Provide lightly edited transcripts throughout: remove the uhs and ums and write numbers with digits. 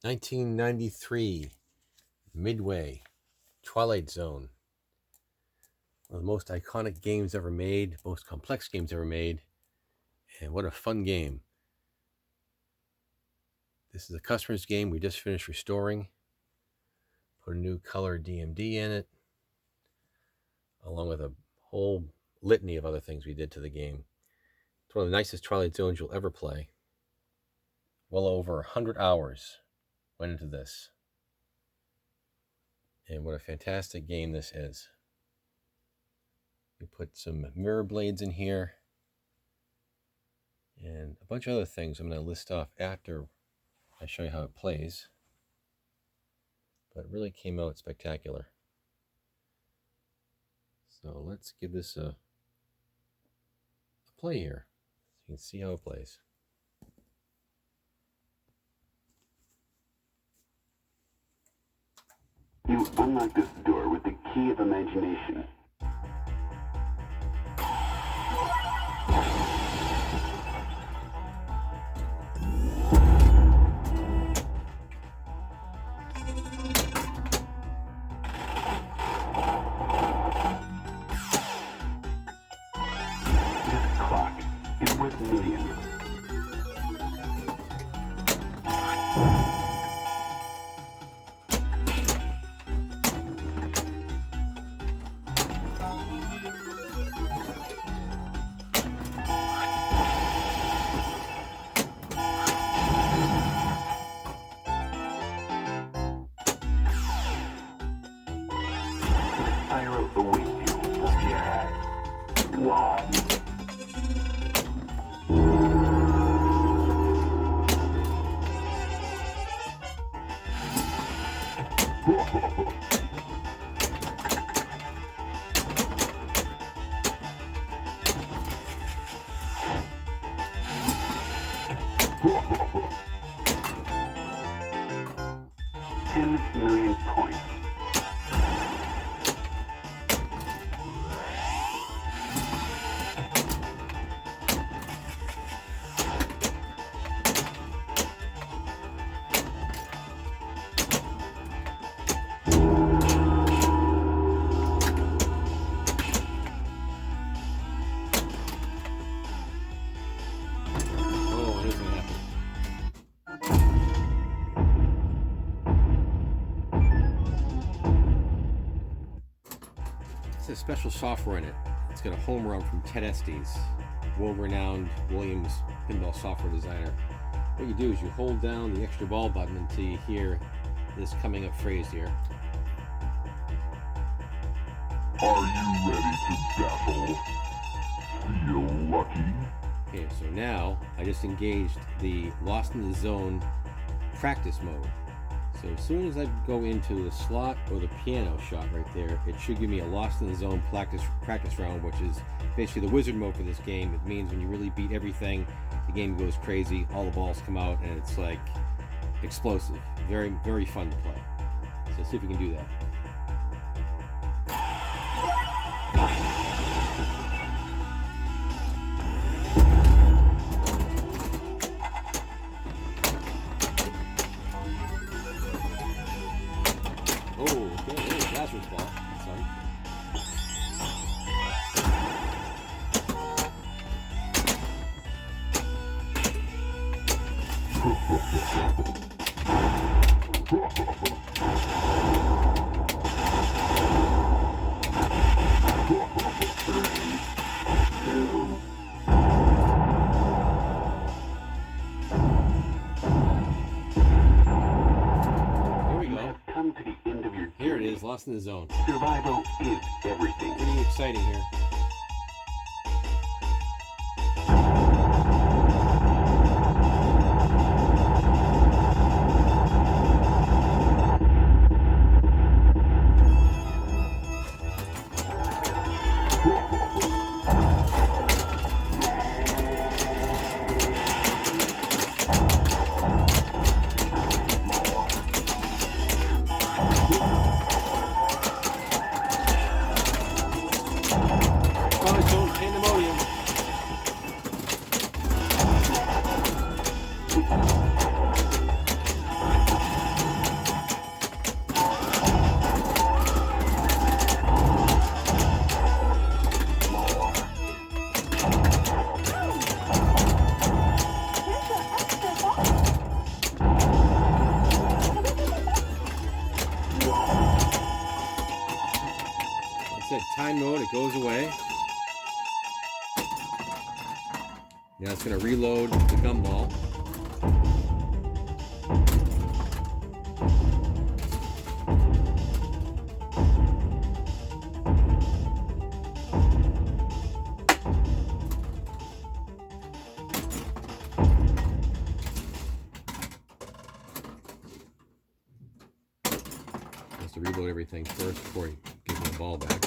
1993, Midway, Twilight Zone. One of the most iconic games ever made, most complex games ever made, and what a fun game. This is a customer's game we just finished restoring. Put a new color DMD in it, along with a whole litany of other things we did to the game. It's one of the nicest Twilight Zones you'll ever play. Well over 100 hours went into this. And what a fantastic game this is. We put some mirror blades in here and a bunch of other things I'm going to list off after I show you how it plays. But it really came out spectacular. So let's give this a play here so you can see how it plays. You unlock this door with the key of imagination. This clock is worth millions. Pyro awaits you. Yeah. Wow. $10 million points. Oh, here's what happened. It's a special software in it. It's got a home run from Ted Estes, world-renowned Williams pinball software designer. What you do is you hold down the extra ball button until you hear this coming up phrase here. Are you ready to battle? Feel lucky? Okay, so now I just engaged the Lost in the Zone practice mode. So as soon as I go into the slot or the piano shot right there, it should give me a Lost in the Zone practice round, which is basically the wizard mode for this game. It means when you really beat everything, the game goes crazy, all the balls come out, and it's like explosive. Very, very fun to play. So let's see if we can do that. Oh, okay, there's Lazarus ball. Sorry. Here we go. Come to the end of your Here it journey. is, Lost in the Zone. Survival is everything. Pretty exciting here. Twilight Zone pandemonium. time mode, it goes away. Now it's going to reload the gumball. Has to reload everything first before he gives me the ball back.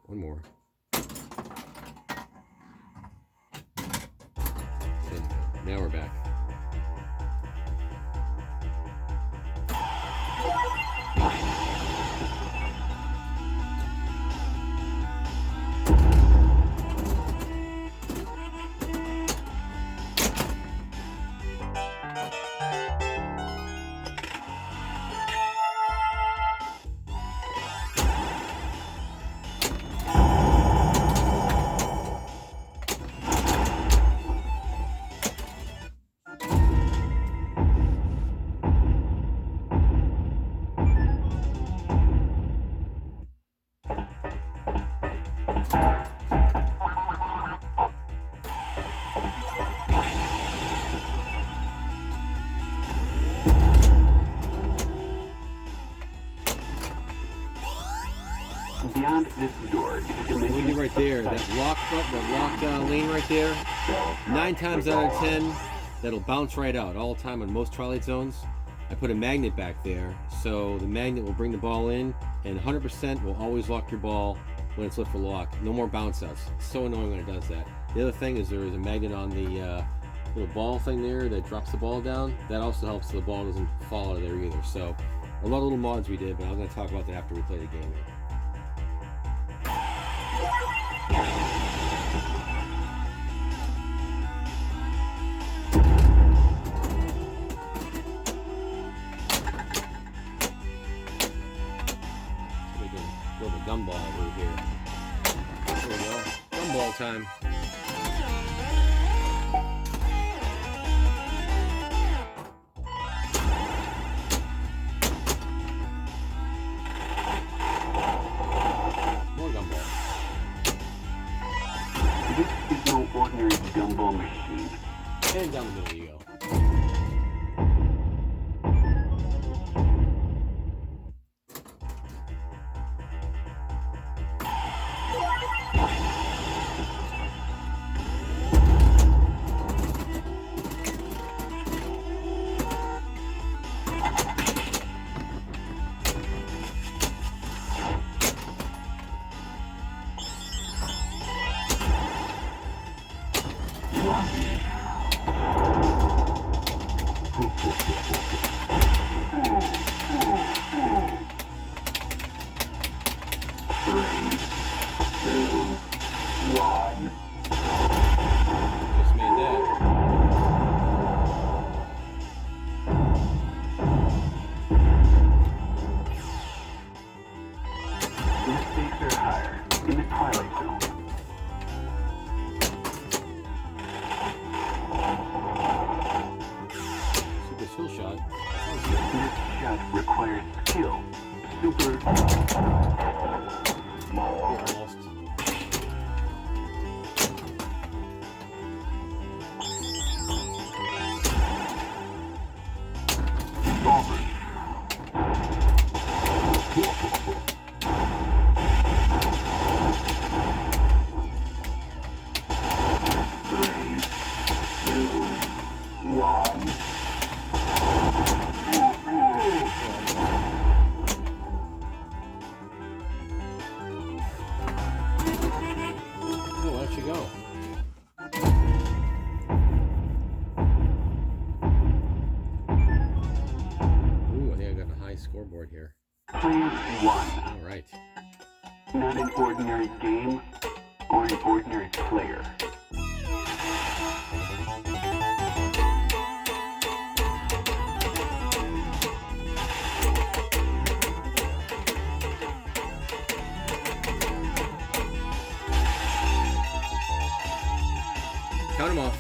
One more. And now we're back. Beyond this door is a dimension. Look right there, that lock button, that lock lane right there. 9 times out of 10, that'll bounce right out all the time on most Twilight Zones. I put a magnet back there, so the magnet will bring the ball in, and 100% will always lock your ball when it's left for lock. No more bounce outs. It's so annoying when it does that. The other thing is there is a magnet on the little ball thing there that drops the ball down. That also helps so the ball doesn't fall out of there either. So a lot of little mods we did, but I'm going to talk about that after we play the game. Go to gumball over here. There we go. Gumball time. More gumball. This is no ordinary gumball machine. And down the middle you go. Just made that. The stakes are higher in the Twilight Zone. Super skill shot. This shot requires skill. Super Almost. Oh, where'd she go? Ooh, I think I got a high scoreboard here. Player 1. All right. Not an ordinary game or an ordinary player. Count them off.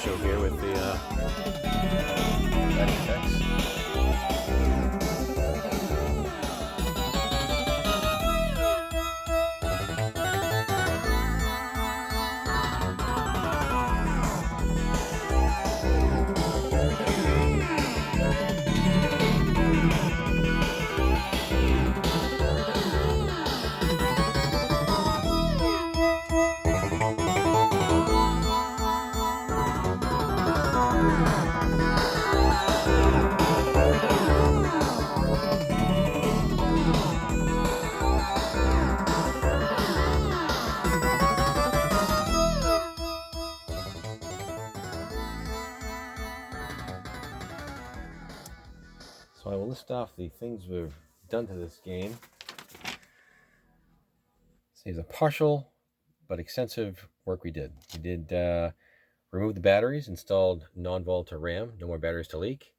show here with the lighting effects. So I will list off the things we've done to this game. It's a partial but extensive work we did. We did remove the batteries, installed non-volatile RAM, no more batteries to leak.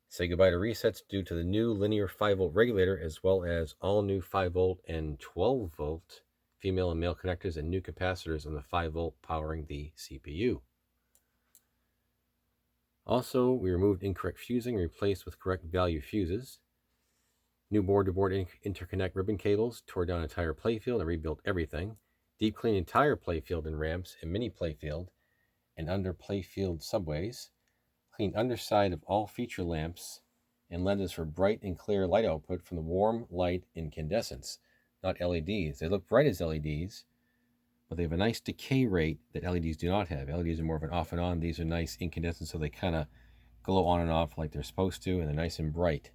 Say goodbye to resets due to the new linear 5-volt regulator, as well as all new 5-volt and 12-volt female and male connectors and new capacitors on the 5-volt powering the CPU. Also, we removed incorrect fusing and replaced with correct value fuses. New board-to-board interconnect ribbon cables, tore down entire playfield and rebuilt everything. Deep cleaned entire playfield and ramps and mini playfield and under playfield subways. Cleaned underside of all feature lamps and lenses for bright and clear light output from the warm light incandescents, not LEDs. They look bright as LEDs, but they have a nice decay rate that LEDs do not have. LEDs are more of an off and on. These are nice incandescent, so they kind of glow on and off like they're supposed to, and they're nice and bright.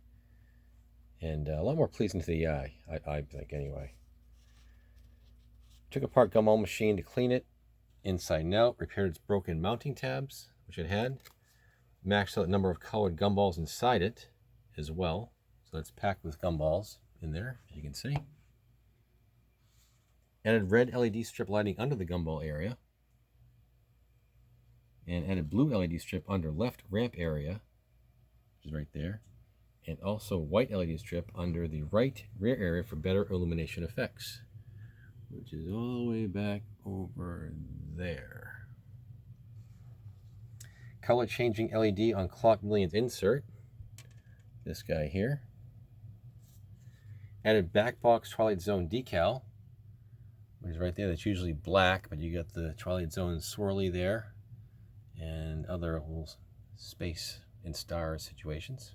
And a lot more pleasing to the eye, I think, anyway. Took apart gumball machine to clean it inside and out, repaired its broken mounting tabs, which it had. Maxed out the number of colored gumballs inside it as well. So it's packed with gumballs in there, as you can see. Added red LED strip lighting under the gumball area. And added blue LED strip under left ramp area, which is right there. And also white LED strip under the right rear area for better illumination effects, which is all the way back over there. Color changing LED on clock millions insert, this guy here. Added back box Twilight Zone decal, which is right there. That's usually black, but you got the Twilight Zone swirly there and other little space and stars situations.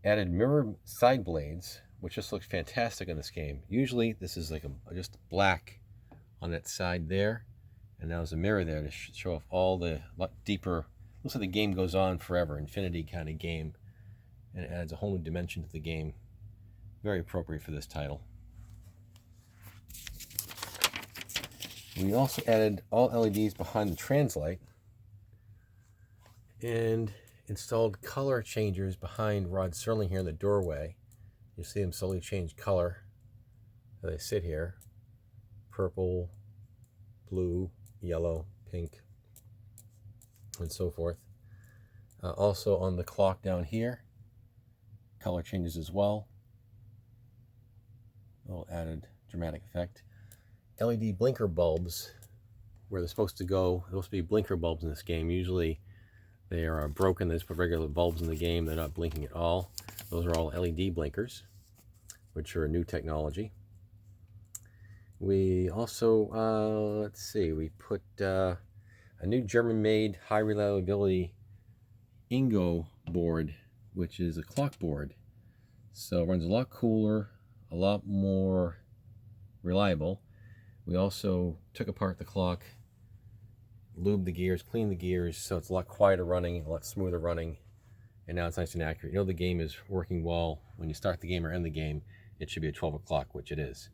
Added mirror side blades, which just looks fantastic in this game. Usually this is like just black on that side there, and now there's a mirror there to show off all the lot deeper. Looks like the game goes on forever, infinity kind of game, and it adds a whole new dimension to the game. Very appropriate for this title. We also added all LEDs behind the translight and installed color changers behind Rod Serling here in the doorway. You see them slowly change color as they sit here. Purple, blue, yellow, pink, and so forth. Also on the clock down here, color changes as well. A little added dramatic effect. LED blinker bulbs, where they're supposed to go. There's supposed to be blinker bulbs in this game. Usually they are broken. They just put regular bulbs in the game. They're not blinking at all. Those are all LED blinkers, which are a new technology. We also, let's see, we put a new German-made high reliability Ingo board, which is a clock board. So it runs a lot cooler, a lot more reliable. We also took apart the clock, lubed the gears, cleaned the gears, so it's a lot quieter running, a lot smoother running, and now it's nice and accurate. You know the game is working well when you start the game or end the game. It should be at 12 o'clock, which it is.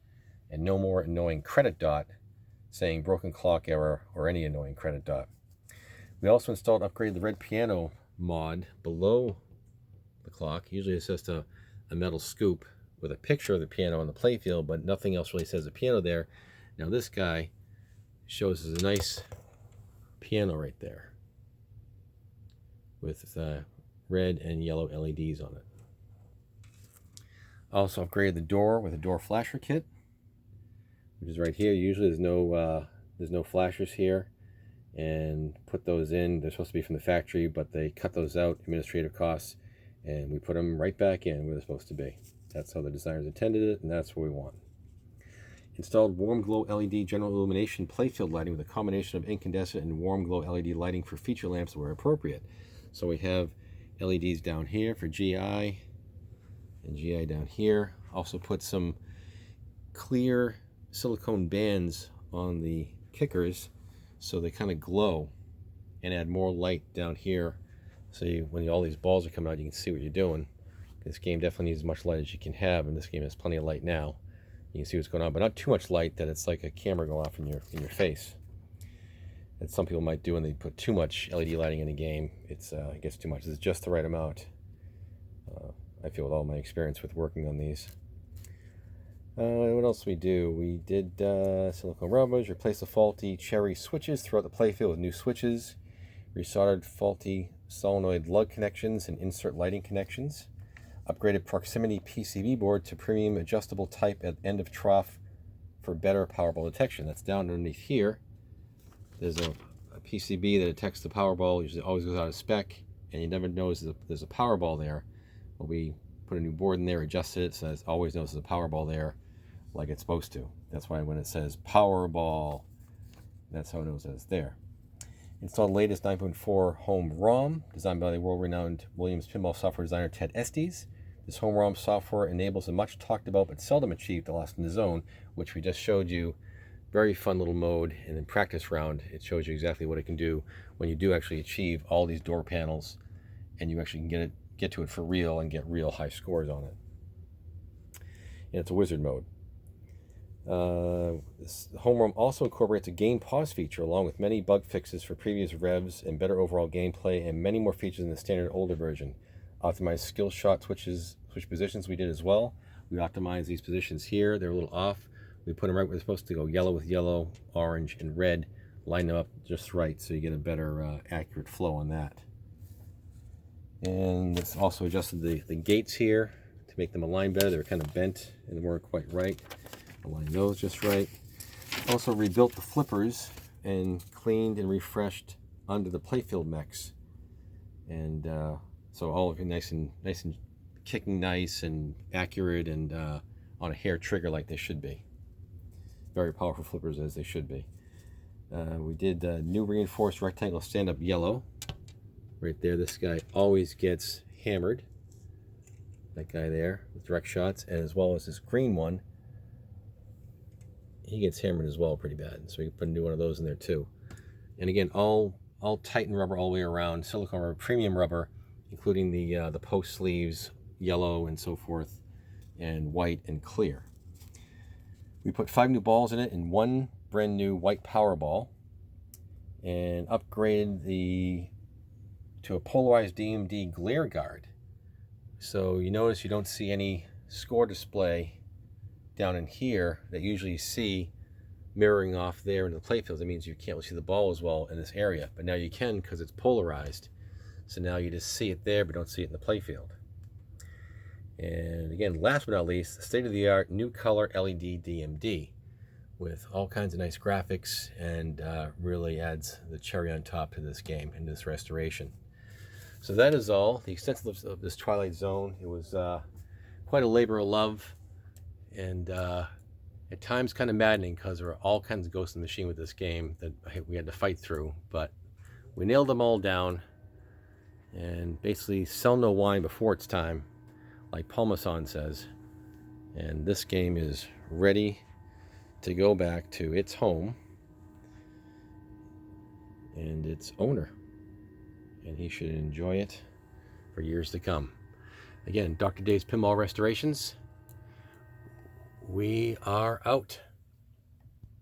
And no more annoying credit dot saying broken clock error or any annoying credit dot. We also installed upgraded the red piano mod below the clock. Usually it's just a metal scoop with a picture of the piano on the playfield, but nothing else really says a piano there. Now this guy shows us a nice piano right there with red and yellow LEDs on it. Also upgraded the door with a door flasher kit, which is right here. Usually there's no flashers here, and put those in. They're supposed to be from the factory, but they cut those out, administrative costs, and we put them right back in where they're supposed to be. That's how the designers intended it, and that's what we want. Installed warm glow LED general illumination playfield lighting with a combination of incandescent and warm glow LED lighting for feature lamps where appropriate. So we have LEDs down here for GI and GI down here. Also put some clear silicone bands on the kickers so they kind of glow and add more light down here. So when all these balls are coming out, you can see what you're doing. This game definitely needs as much light as you can have, and this game has plenty of light now. You can see what's going on, but not too much light that it's like a camera going off in your face. And some people might do when they put too much LED lighting in a game. It gets too much. It's just the right amount. I feel with all my experience with working on these. What else we do? We did silicone rubbers, replace the faulty cherry switches throughout the playfield with new switches, resoldered faulty solenoid lug connections and insert lighting connections, upgraded proximity PCB board to premium adjustable type at end of trough for better Powerball detection. That's down underneath here. There's a PCB that detects the Powerball. Usually always goes out of spec, and you never notice there's a Powerball there. Well, we put a new board in there, adjusted it, so it always knows there's a Powerball there like it's supposed to. That's why when it says Powerball, that's how it knows that it's there. Installed the latest 9.4 home ROM, designed by the world-renowned Williams pinball software designer Ted Estes. This home ROM software enables a much talked about but seldom achieved Lost in the Zone, which we just showed you. Very fun little mode, and in practice round, it shows you exactly what it can do when you do actually achieve all these door panels, and you actually can get to it for real and get real high scores on it. And it's a wizard mode. This home ROM also incorporates a game pause feature along with many bug fixes for previous revs and better overall gameplay, and many more features in the standard older version. Optimized skill shot switch positions we did as well. We optimized these positions here. They're a little off. We put them right where they're supposed to go, yellow with yellow, orange, and red. Line them up just right so you get a better accurate flow on that. And it's also adjusted the gates here to make them align better. They were kind of bent and weren't quite right. Align those just right. Also rebuilt the flippers and cleaned and refreshed under the playfield mechs. And so all of it nice and kicking nice and accurate and on a hair trigger like they should be. Very powerful flippers as they should be. We did new reinforced rectangle stand-up yellow. Right there, this guy always gets hammered. That guy there with direct shots, and as well as this green one, he gets hammered as well pretty bad. So we can put a new one of those in there too. And again, all Titan rubber all the way around, silicone rubber, premium rubber, including the post sleeves, yellow and so forth, and white and clear. We put 5 new balls in it and 1 brand new white Powerball, and upgraded to a polarized DMD glare guard. So you notice you don't see any score display down in here that you usually see mirroring off there in the playfield. That means you can't really see the ball as well in this area, but now you can because it's polarized. So now you just see it there but don't see it in the playfield. And again, last but not least, the state-of-the-art new color LED DMD with all kinds of nice graphics, and really adds the cherry on top to this game and this restoration. So that is all the extent of this Twilight Zone. It was quite a labor of love, and at times kind of maddening because there were all kinds of ghosts in the machine with this game that we had to fight through, but we nailed them all down. And basically sell no wine before it's time, like Parmesan says. And this game is ready to go back to its home and its owner, and he should enjoy it for years to come. Again, Dr. Dave's Pinball Restorations, we are out.